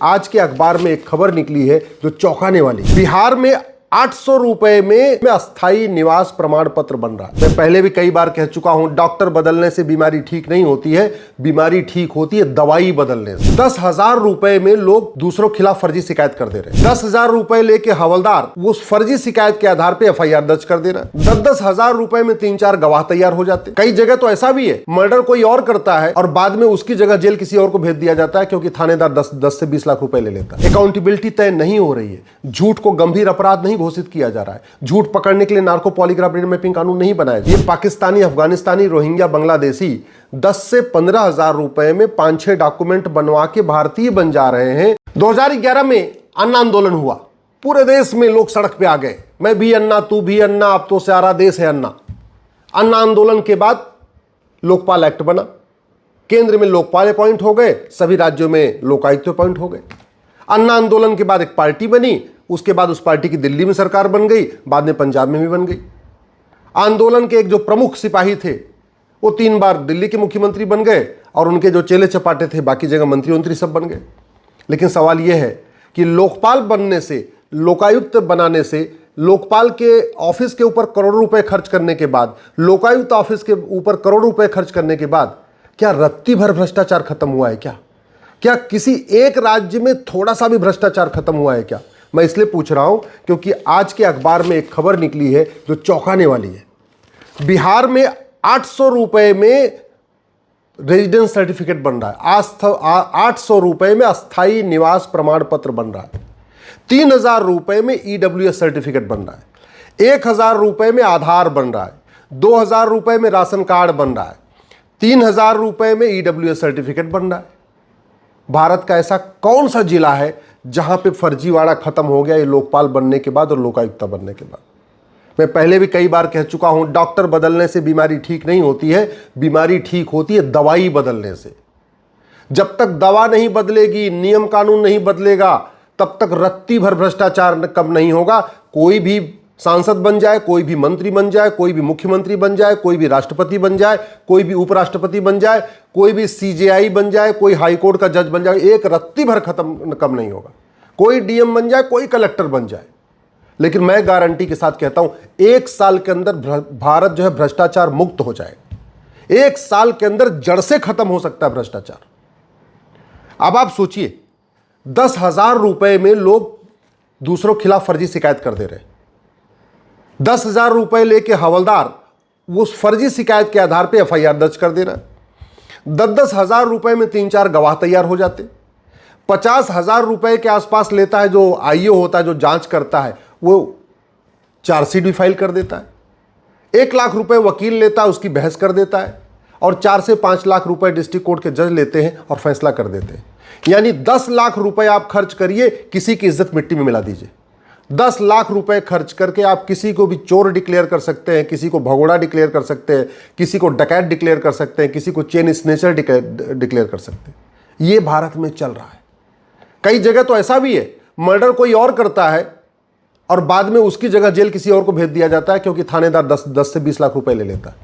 आज के अखबार में एक खबर निकली है जो चौंकाने वाली। बिहार में 800 रुपए में अस्थायी निवास प्रमाण पत्र बन रहा है। मैं पहले भी कई बार कह चुका हूं, डॉक्टर बदलने से बीमारी ठीक नहीं होती है, बीमारी ठीक होती है दवाई बदलने से। 10,000 रुपए में लोग दूसरों के खिलाफ फर्जी शिकायत कर दे रहे हैं। 10,000 रुपए लेके हवलदार उस फर्जी शिकायत के आधार पर FIR दर्ज कर दे रहा है। 10,000 रुपए में 3-4 गवाह तैयार हो जाते। कई जगह तो ऐसा भी है, मर्डर कोई और करता है और बाद में उसकी जगह जेल किसी और को भेज दिया जाता है, क्योंकि थानेदार 10 से 20 लाख रुपए ले लेता है। अकाउंटेबिलिटी तय नहीं हो रही है। झूठ को गंभीर अपराध नहीं घोषित किया जा रहा है। झूठ पकड़ने के लिए नार्को पॉलीग्राफ मैपिंग कानून नहीं बनाया। ये पाकिस्तानी, अफगानिस्तानी, रोहिंग्या, बांग्लादेशी 10 से 15,000 रुपए में 5-6 डॉक्यूमेंट बनवा के भारतीय बन जा रहे हैं। 2011 में अन्ना आंदोलन हुआ, पूरे देश में लोग सड़क पे आ गए, मैं भी अन्ना, तू भी अन्ना, अब तो सारा देश है अन्ना। अन्ना आंदोलन के बाद लोकपाल एक्ट बना, केंद्र में लोकपाल अपॉइंट हो गए, सभी राज्यों में लोकायुक्त अपॉइंट हो गए। अन्ना आंदोलन के बाद एक पार्टी बनी, उसके बाद उस पार्टी की दिल्ली में सरकार बन गई, बाद में पंजाब में भी बन गई। आंदोलन के एक जो प्रमुख सिपाही थे वो 3 बार दिल्ली के मुख्यमंत्री बन गए और उनके जो चेले चपाटे थे बाकी जगह मंत्री सब बन गए। लेकिन सवाल यह है कि लोकपाल बनने से, लोकायुक्त बनाने से, लोकपाल के ऑफिस के ऊपर करोड़ों रुपए खर्च करने के बाद, लोकायुक्त ऑफिस के ऊपर करोड़ों रुपए खर्च करने के बाद क्या रत्ती भर भ्रष्टाचार खत्म हुआ है? क्या किसी एक राज्य में थोड़ा सा भी भ्रष्टाचार खत्म हुआ है क्या? मैं इसलिए पूछ रहा हूं क्योंकि आज के अखबार में एक खबर निकली है जो चौंकाने वाली है। बिहार में 800 रुपए में रेजिडेंस सर्टिफिकेट बन रहा है। 800 रुपए में अस्थायी निवास प्रमाण पत्र बन रहा है। 3,000 रुपए में EWS सर्टिफिकेट बन रहा है। 1,000 रुपए में आधार बन रहा है। 2,000 रुपए में राशन कार्ड बन रहा है। 3,000 रुपए में EWS सर्टिफिकेट बन रहा है। भारत का ऐसा कौन सा जिला है जहां पे फर्जीवाड़ा खत्म हो गया ये लोकपाल बनने के बाद और लोकायुक्त बनने के बाद? मैं पहले भी कई बार कह चुका हूं, डॉक्टर बदलने से बीमारी ठीक नहीं होती है, बीमारी ठीक होती है दवाई बदलने से। जब तक दवा नहीं बदलेगी, नियम कानून नहीं बदलेगा, तब तक रत्ती भर भ्रष्टाचार कम नहीं होगा। कोई भी सांसद बन जाए, कोई भी मंत्री बन जाए, कोई भी मुख्यमंत्री बन जाए, कोई भी राष्ट्रपति बन जाए, कोई भी उपराष्ट्रपति बन जाए, कोई भी CJI बन जाए, कोई हाईकोर्ट का जज बन जाए, एक रत्ती भर कम नहीं होगा। कोई DM बन जाए, कोई कलेक्टर बन जाए, लेकिन मैं गारंटी के साथ कहता हूं 1 साल के अंदर भारत जो है भ्रष्टाचार मुक्त हो जाएगा। 1 साल के अंदर जड़ से खत्म हो सकता है भ्रष्टाचार। अब आप सोचिए, 10,000 रुपए में लोग दूसरों के खिलाफ फर्जी शिकायत कर दे रहे हैं। 10,000 रुपए लेके हवलदार उस फर्जी शिकायत के आधार पर FIR दर्ज कर दे रहा है। 10,000 रुपए में 3-4 गवाह तैयार हो जाते। 50,000 रुपए के आसपास लेता है जो IO होता है, जो जांच करता है, वो चार्जशीट भी फाइल कर देता है। 1 लाख रुपए वकील लेता है, उसकी बहस कर देता है, और 4 से 5 लाख रुपए डिस्ट्रिक्ट कोर्ट के जज लेते हैं और फैसला कर देते हैं। यानी 10 लाख रुपए आप खर्च करिए, किसी की इज्जत मिट्टी में मिला दीजिए। 10 लाख रुपए खर्च करके आप किसी को भी चोर डिक्लेयर कर सकते हैं, किसी को भगोड़ा डिक्लेयर कर सकते हैं, किसी को डकैत डिक्लेयर कर सकते हैं, किसी को चेन स्नेचर डिक्लेयर कर सकते हैं। ये भारत में चल रहा है। कई जगह तो ऐसा भी है, मर्डर कोई और करता है और बाद में उसकी जगह जेल किसी और को भेज दिया जाता है, क्योंकि थानेदार 10 से 20 लाख रुपए ले लेता है।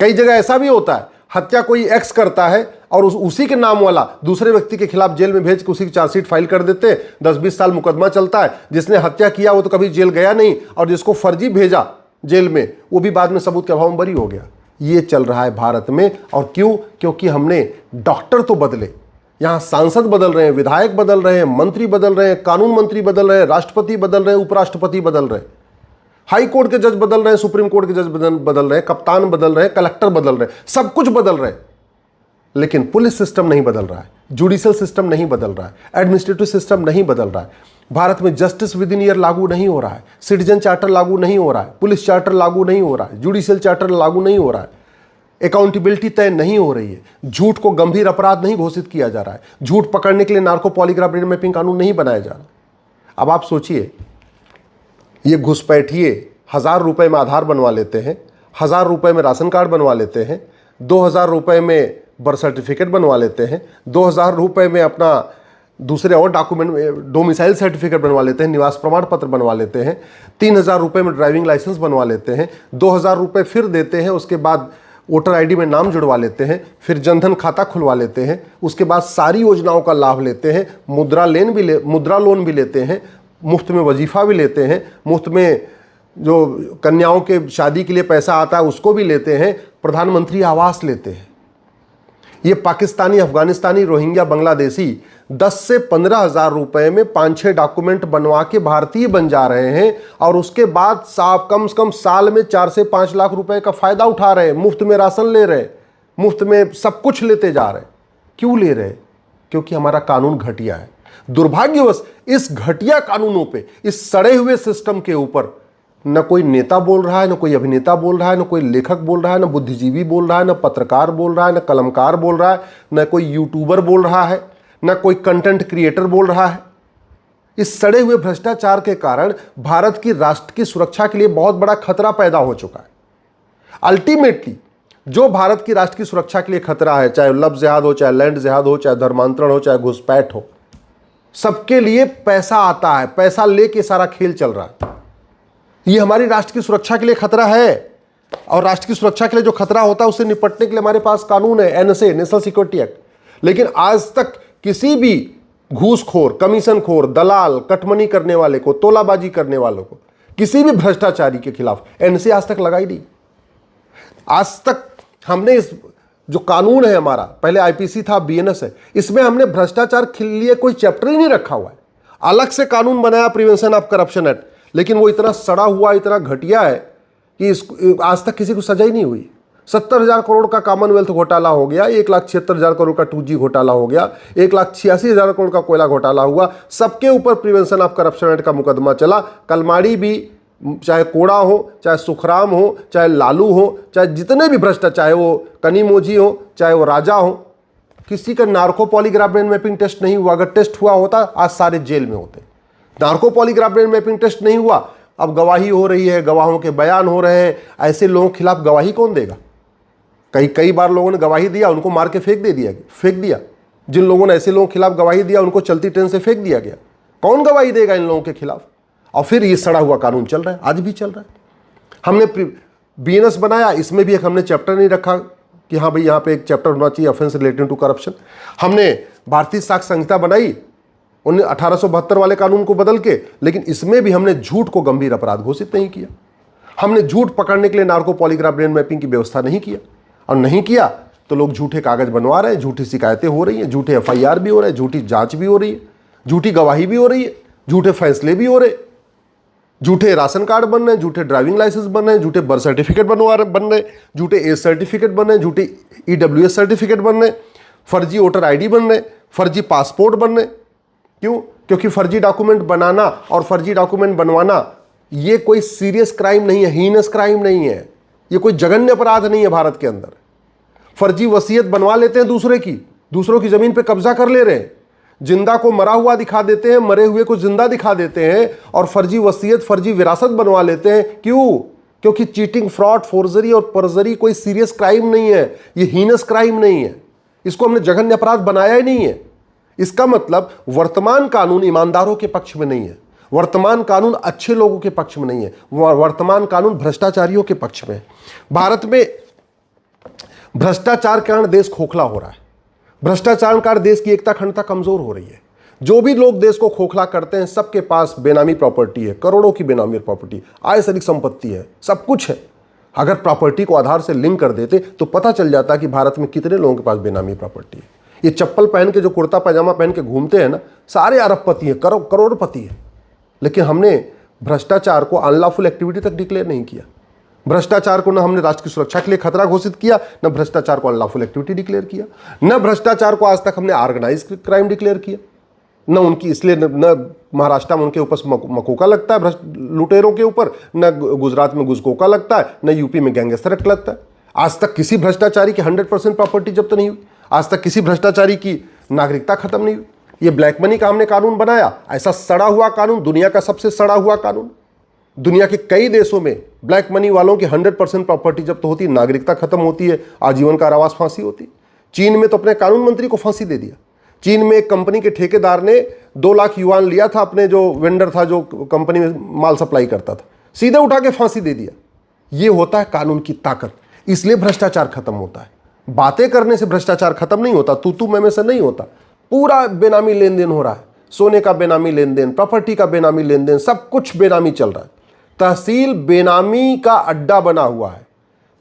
कई जगह ऐसा भी होता है, हत्या कोई एक्स करता है और उसी के नाम वाला दूसरे व्यक्ति के खिलाफ जेल में भेज के उसी की चार्जशीट फाइल कर देते हैं। 10-20 साल मुकदमा चलता है। जिसने हत्या किया वो तो कभी जेल गया नहीं, और जिसको फर्जी भेजा जेल में वो भी बाद में सबूत के अभाव में बरी हो गया। ये चल रहा है भारत में। और क्यों? क्योंकि हमने डॉक्टर तो बदले, यहां सांसद बदल रहे हैं, विधायक बदल रहे हैं, मंत्री बदल रहे हैं, कानून मंत्री बदल रहे हैं, राष्ट्रपति बदल रहे हैं, उपराष्ट्रपति बदल रहे हैं, हाई कोर्ट के जज बदल रहे हैं, सुप्रीम कोर्ट के जज बदल रहे हैं, कप्तान बदल रहे हैं, कलेक्टर बदल रहे हैं, सब कुछ बदल रहे हैं। लेकिन पुलिस सिस्टम नहीं बदल रहा है, जुडिशियल सिस्टम नहीं बदल रहा है, एडमिनिस्ट्रेटिव सिस्टम नहीं बदल रहा है। भारत में जस्टिस विद इन ईयर लागू नहीं हो रहा है, सिटीजन चार्टर लागू नहीं हो रहा है, पुलिस चार्टर लागू नहीं हो रहा है, जुडिशियल चार्टर लागू नहीं हो रहा है, अकाउंटेबिलिटी तय नहीं हो रही है, झूठ को गंभीर अपराध नहीं घोषित किया जा रहा है, झूठ पकड़ने के लिए नार्को पॉलीग्राफ मैपिंग कानून नहीं बनाया जा रहा। अब आप सोचिए, ये घुसपैठिए 1,000 रुपए में आधार बनवा लेते हैं, 1,000 रुपए में राशन कार्ड बनवा लेते हैं, 2,000 रुपए में बर्थ सर्टिफिकेट बनवा लेते हैं, 2,000 रुपए में अपना दूसरे और डॉक्यूमेंट, डोमिसाइल सर्टिफिकेट बनवा लेते हैं, निवास प्रमाण पत्र बनवा लेते हैं, 3,000 रुपए में ड्राइविंग लाइसेंस बनवा लेते हैं, 2,000 रुपए फिर देते हैं, उसके बाद वोटर आईडी में नाम जुड़वा लेते हैं, फिर जनधन खाता खुलवा लेते हैं, उसके बाद सारी योजनाओं का लाभ लेते हैं, मुद्रा लोन भी लेते हैं, मुफ्त में वजीफा भी लेते हैं, मुफ्त में जो कन्याओं के शादी के लिए पैसा आता है उसको भी लेते हैं, प्रधानमंत्री आवास लेते हैं। ये पाकिस्तानी, अफगानिस्तानी, रोहिंग्या, बांग्लादेशी 10 से 15 हज़ार रुपए में 5-6 डॉक्यूमेंट बनवा के भारतीय बन जा रहे हैं और उसके बाद साहब कम से कम साल में 4 से 5 लाख रुपए का फायदा उठा रहे हैं, मुफ्त में राशन ले रहे हैं, मुफ्त में सब कुछ लेते जा रहे हैं। क्यों ले रहे हैं? क्योंकि हमारा कानून घटिया है। दुर्भाग्यवश इस घटिया कानूनों पे, इस सड़े हुए सिस्टम के ऊपर न कोई नेता बोल रहा है, न कोई अभिनेता बोल रहा है, न कोई लेखक बोल रहा है, न बुद्धिजीवी बोल रहा है, न पत्रकार बोल रहा है, न कलमकार बोल रहा है, न कोई यूट्यूबर बोल रहा है, न कोई कंटेंट क्रिएटर बोल रहा है। इस सड़े हुए भ्रष्टाचार के कारण भारत की राष्ट्र की सुरक्षा के लिए बहुत बड़ा खतरा पैदा हो चुका है। अल्टीमेटली जो भारत की राष्ट्र की सुरक्षा के लिए खतरा है, चाहे लव जिहाद हो, चाहे लैंड जिहाद हो, चाहे धर्मांतरण हो, चाहे घुसपैठ हो, सबके लिए पैसा आता है, पैसा लेके सारा खेल चल रहा है। ये हमारी राष्ट्र की सुरक्षा के लिए खतरा है और राष्ट्र की सुरक्षा के लिए जो खतरा होता है उससे निपटने के लिए हमारे पास कानून है, एनएसए, नेशनल सिक्योरिटी एक्ट। लेकिन आज तक किसी भी घूसखोर, कमीशन खोर, दलाल, कटमनी करने वाले को, तोलाबाजी करने वालों को, किसी भी भ्रष्टाचारी के खिलाफ एनएसए आज तक लगाई नहीं। आज तक हमने इस जो कानून है हमारा, पहले आईपीसी था, बीएनएस है, इसमें हमने भ्रष्टाचार के लिए कोई चैप्टर ही नहीं रखा हुआ है। अलग से कानून बनाया, प्रिवेंशन ऑफ करप्शन एक्ट, लेकिन वो इतना सड़ा हुआ, इतना घटिया है कि आज तक किसी को सजा ही नहीं हुई। 70,000 करोड़ का कॉमनवेल्थ घोटाला हो गया, 1,76,000 करोड़ का 2G घोटाला हो गया, 1,86,000 करोड़ का कोयला घोटाला हुआ, सबके ऊपर प्रिवेंशन ऑफ करप्शन एक्ट का मुकदमा चला। कलमाड़ी भी, चाहे कोड़ा हो, चाहे सुखराम हो, चाहे लालू हो, चाहे जितने भी भ्रष्टाचार, चाहे वो कनीमोजी हो, चाहे वो राजा हो, किसी का narco polygraph brain mapping test नहीं हुआ। अगर टेस्ट हुआ होता आज सारे जेल में होते। Narco polygraph brain mapping test नहीं हुआ, अब गवाही हो रही है, गवाहों के बयान हो रहे हैं। ऐसे लोगों के खिलाफ गवाही कौन देगा? कई बार लोगों ने गवाही दिया, उनको मार के फेंक दिया। जिन लोगों ने ऐसे लोगों के खिलाफ गवाही दिया उनको चलती ट्रेन से फेंक दिया गया। कौन गवाही देगा इन लोगों के खिलाफ? और फिर ये सड़ा हुआ कानून चल रहा है, आज भी चल रहा है। हमने बीएनएस बनाया, इसमें भी एक हमने चैप्टर नहीं रखा कि हाँ भाई यहाँ पे एक चैप्टर होना चाहिए ऑफेंस रिलेटेड टू करप्शन। हमने भारतीय साक्ष्य संहिता बनाई 1872 वाले कानून को बदल के, लेकिन इसमें भी हमने झूठ को गंभीर अपराध घोषित नहीं किया। हमने झूठ पकड़ने के लिए नार्को पॉलीग्राफ ब्रेन मैपिंग की व्यवस्था नहीं किया, और नहीं किया तो लोग झूठे कागज बनवा रहे हैं, झूठी शिकायतें हो रही हैं, झूठे एफआईआर भी हो रहे हैं, झूठी जांच भी हो रही है, झूठी गवाही भी हो रही है, झूठे फैसले भी हो रहे, झूठे राशन कार्ड बन रहे हैं, झूठे ड्राइविंग लाइसेंस बन रहे हैं, झूठे बर्थ सर्टिफिकेट बन रहे, झूठे एज सर्टिफिकेट बन रहे, झूठे ईडब्ल्यूएस सर्टिफिकेट बन रहे, फर्जी वोटर आईडी बन रहे, फर्जी पासपोर्ट बन रहे। क्यों? क्योंकि फर्जी डॉक्यूमेंट बनाना और फर्जी डॉक्यूमेंट बनवाना ये कोई सीरियस क्राइम नहीं है, हीनस क्राइम नहीं है, ये कोई जघन्य अपराध नहीं है भारत के अंदर। फर्जी वसीयत बनवा लेते हैं दूसरों की जमीन पे कब्जा कर ले रहे हैं, जिंदा को मरा हुआ दिखा देते हैं, मरे हुए को जिंदा दिखा देते हैं, और फर्जी वसीयत, फर्जी विरासत बनवा लेते हैं। क्यों? क्योंकि चीटिंग, फ्रॉड, फोर्जरी और परजरी कोई सीरियस क्राइम नहीं है, ये हीनस क्राइम नहीं है, इसको हमने जघन्य अपराध बनाया ही नहीं है। इसका मतलब वर्तमान कानून ईमानदारों के पक्ष में नहीं है, वर्तमान कानून अच्छे लोगों के पक्ष में नहीं है, वर्तमान कानून भ्रष्टाचारियों के पक्ष में है। भारत में भ्रष्टाचार के कारण देश खोखला हो रहा है, भ्रष्टाचार के कारण देश की एकता अखंडता कमजोर हो रही है। जो भी लोग देश को खोखला करते हैं सबके पास बेनामी प्रॉपर्टी है, करोड़ों की बेनामी प्रॉपर्टी, आय से अधिक संपत्ति है, सब कुछ है। अगर प्रॉपर्टी को आधार से लिंक कर देते तो पता चल जाता कि भारत में कितने लोगों के पास बेनामी प्रॉपर्टी है। ये चप्पल पहन के, जो कुर्ता पैजामा पहन के घूमते हैं ना, सारे अरबपति हैं, करोड़पति हैं। लेकिन हमने भ्रष्टाचार को अनलॉफुल एक्टिविटी तक डिक्लेयर नहीं किया। भ्रष्टाचार को न हमने राष्ट्र की सुरक्षा के लिए खतरा घोषित किया, न भ्रष्टाचार को अनलॉफुल एक्टिविटी डिक्लेयर किया, न भ्रष्टाचार को आज तक हमने ऑर्गेनाइज क्राइम डिक्लेयर किया, न उनकी, इसलिए न महाराष्ट्र में उनके ऊपर मकोका लगता है लुटेरों के ऊपर, न गुजरात में गुजकोका लगता है, न यूपी में गैंगस्टर एक्ट लगता है। आज तक किसी भ्रष्टाचारी की 100% प्रॉपर्टी जब्त नहीं हुई, आज तक किसी भ्रष्टाचारी की नागरिकता खत्म नहीं हुई। ये ब्लैक मनी का हमने कानून बनाया, ऐसा सड़ा हुआ कानून, दुनिया का सबसे सड़ा हुआ कानून। दुनिया के कई देशों में ब्लैक मनी वालों की 100% प्रॉपर्टी जब्त होती है, नागरिकता खत्म होती है, आजीवन कारावास, फांसी होती है। चीन में तो अपने कानून मंत्री को फांसी दे दिया। चीन में एक कंपनी के ठेकेदार ने 2 लाख युआन लिया था, अपने जो वेंडर था, जो कंपनी में माल सप्लाई करता था, सीधे उठा के फांसी दे दिया। ये होता है कानून की ताकत, इसलिए भ्रष्टाचार खत्म होता है। बातें करने से भ्रष्टाचार खत्म नहीं होता, तू मैं से नहीं होता। पूरा बेनामी लेन देन हो रहा है, सोने का बेनामी लेन देन, प्रॉपर्टी का बेनामी लेन देन, सब कुछ बेनामी चल रहा है। तहसील बेनामी का अड्डा बना हुआ है।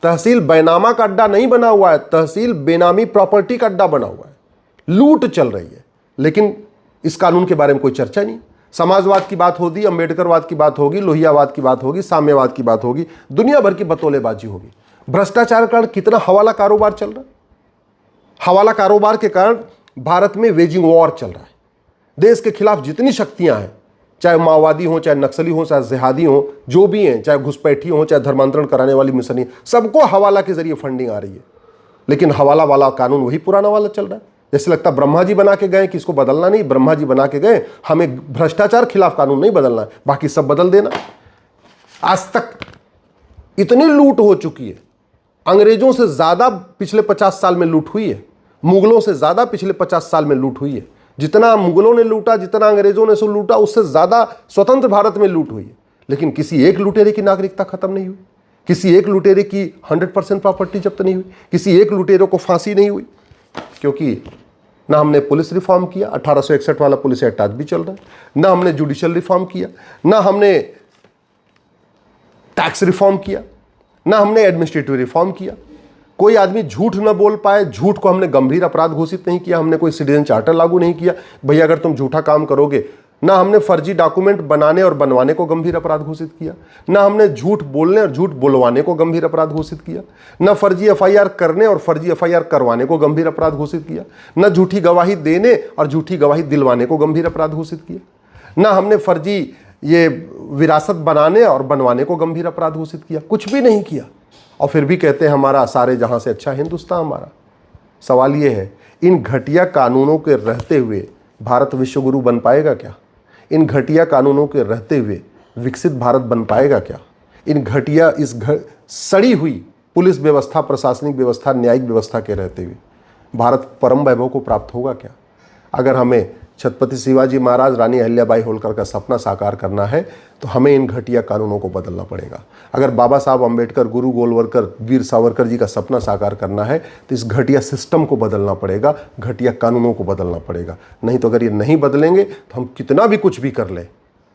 तहसील बैनामा का अड्डा नहीं बना हुआ है, तहसील बेनामी प्रॉपर्टी का अड्डा बना हुआ है। लूट चल रही है, लेकिन इस कानून के बारे में कोई चर्चा नहीं। समाजवाद की बात होगी, अंबेडकरवाद की बात होगी, लोहियावाद की बात होगी, साम्यवाद की बात होगी, दुनिया भर की बतौलेबाजी होगी। भ्रष्टाचार के कारण कितना हवाला कारोबार चल रहा है। हवाला कारोबार के कारण भारत में वेजिंग वॉर चल रहा है। देश के खिलाफ जितनी शक्तियां हैं, चाहे माओवादी हो, चाहे नक्सली हो, चाहे जिहादी हो, जो भी हैं, चाहे घुसपैठी हो, चाहे धर्मांतरण कराने वाली मिशनी, सबको हवाला के जरिए फंडिंग आ रही है। लेकिन हवाला वाला कानून वही पुराना वाला चल रहा है। जैसे लगता ब्रह्मा जी बना के गए कि इसको बदलना नहीं, ब्रह्मा जी बना के गए, हमें भ्रष्टाचार खिलाफ कानून नहीं बदलना है, बाकी सब बदल देना। आज तक इतनी लूट हो चुकी है, अंग्रेजों से ज्यादा पिछले 50 साल में लूट हुई है, मुगलों से ज्यादा पिछले 50 साल में लूट हुई है। जितना मुगलों ने लूटा, जितना अंग्रेजों ने लूटा, उससे ज्यादा स्वतंत्र भारत में लूट हुई है। लेकिन किसी एक लुटेरे की नागरिकता खत्म नहीं हुई, किसी एक लुटेरे की 100% प्रॉपर्टी जब्त नहीं हुई, किसी एक लुटेरे को फांसी नहीं हुई। क्योंकि ना हमने पुलिस रिफॉर्म किया, 1861 वाला पुलिस एक्ट आज भी चल रहा है, ना हमने जुडिशियल रिफॉर्म किया, ना हमने टैक्स रिफॉर्म किया, ना हमने एडमिनिस्ट्रेटिव रिफॉर्म किया। कोई आदमी झूठ न बोल पाए, झूठ को हमने गंभीर अपराध घोषित नहीं किया, हमने कोई सिटीजन चार्टर लागू नहीं किया, भैया अगर तुम झूठा काम करोगे। ना हमने फर्जी डॉक्यूमेंट बनाने और बनवाने को गंभीर अपराध घोषित किया, ना हमने झूठ बोलने और झूठ बुलवाने को गंभीर अपराध घोषित किया, ना फर्जी एफआईआर करने और फर्जी एफआईआर करवाने को गंभीर अपराध घोषित किया, ना झूठी गवाही देने और झूठी गवाही दिलवाने को गंभीर अपराध घोषित किया, ना हमने फर्जी ये विरासत बनाने और बनवाने को गंभीर अपराध घोषित किया। कुछ भी नहीं किया, और फिर भी कहते हैं हमारा सारे जहां से अच्छा हिंदुस्तान हमारा। सवाल ये है, इन घटिया कानूनों के रहते हुए भारत विश्वगुरु बन पाएगा क्या? इन घटिया कानूनों के रहते हुए विकसित भारत बन पाएगा क्या? इन घटिया सड़ी हुई पुलिस व्यवस्था, प्रशासनिक व्यवस्था, न्यायिक व्यवस्था के रहते हुए भारत परम वैभव को प्राप्त होगा क्या? अगर हमें छत्रपति शिवाजी महाराज, रानी अहिल्याबाई होलकर का सपना साकार करना है तो हमें इन घटिया कानूनों को बदलना पड़ेगा। अगर बाबा साहब अम्बेडकर, गुरु गोलवलकर, वीर सावरकर जी का सपना साकार करना है तो इस घटिया सिस्टम को बदलना पड़ेगा, घटिया कानूनों को बदलना पड़ेगा। नहीं तो अगर ये नहीं बदलेंगे तो हम कितना भी कुछ भी कर लें,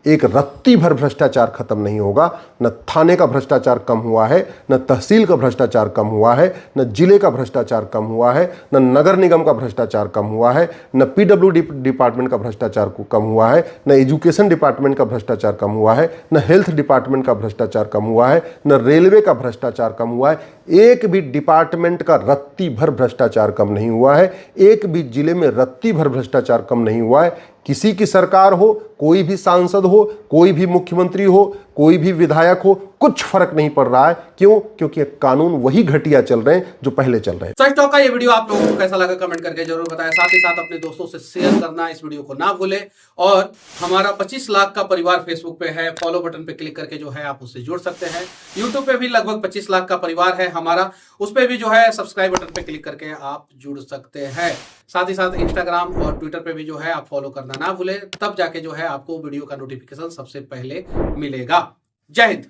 एक रत्ती भर भ्रष्टाचार खत्म नहीं होगा। न थाने का भ्रष्टाचार कम हुआ है, न तहसील का भ्रष्टाचार कम हुआ है, न जिले का भ्रष्टाचार कम हुआ है, न नगर निगम का भ्रष्टाचार कम हुआ है, न पीडब्ल्यूडी डिपार्टमेंट का भ्रष्टाचार कम हुआ है, न एजुकेशन डिपार्टमेंट का भ्रष्टाचार कम हुआ है, न हेल्थ डिपार्टमेंट का भ्रष्टाचार कम हुआ है, न रेलवे का भ्रष्टाचार कम हुआ है। एक भी डिपार्टमेंट का रत्ती भर भ्रष्टाचार कम नहीं हुआ है, एक भी जिले में रत्ती भर भ्रष्टाचार कम नहीं हुआ है। किसी की सरकार हो, कोई भी सांसद हो, कोई भी मुख्यमंत्री हो, कोई भी विधायक हो, कुछ फर्क नहीं पड़ रहा है। क्यों? क्योंकि कानून वही घटिया चल रहे हैं जो पहले चल रहे हैं। सच टॉक का ये वीडियो आप लोगों को कैसा लगा कमेंट करके जरूर बताएं। साथ ही साथ अपने दोस्तों से शेयर करना इस वीडियो को ना भूलें। और हमारा 25 लाख का परिवार फेसबुक पे है, फॉलो बटन पे क्लिक करके जो है आप उससे जुड़ सकते हैं। यूट्यूब पे भी लगभग 25 लाख का परिवार है हमारा, उस पे भी जो है सब्सक्राइब बटन पे क्लिक करके आप जुड़ सकते हैं। साथ ही साथ इंस्टाग्राम और ट्विटर पे भी जो है आप फॉलो करना ना भूलें, तब जाके जो है आपको वीडियो का नोटिफिकेशन सबसे पहले मिलेगा। जय हिंद।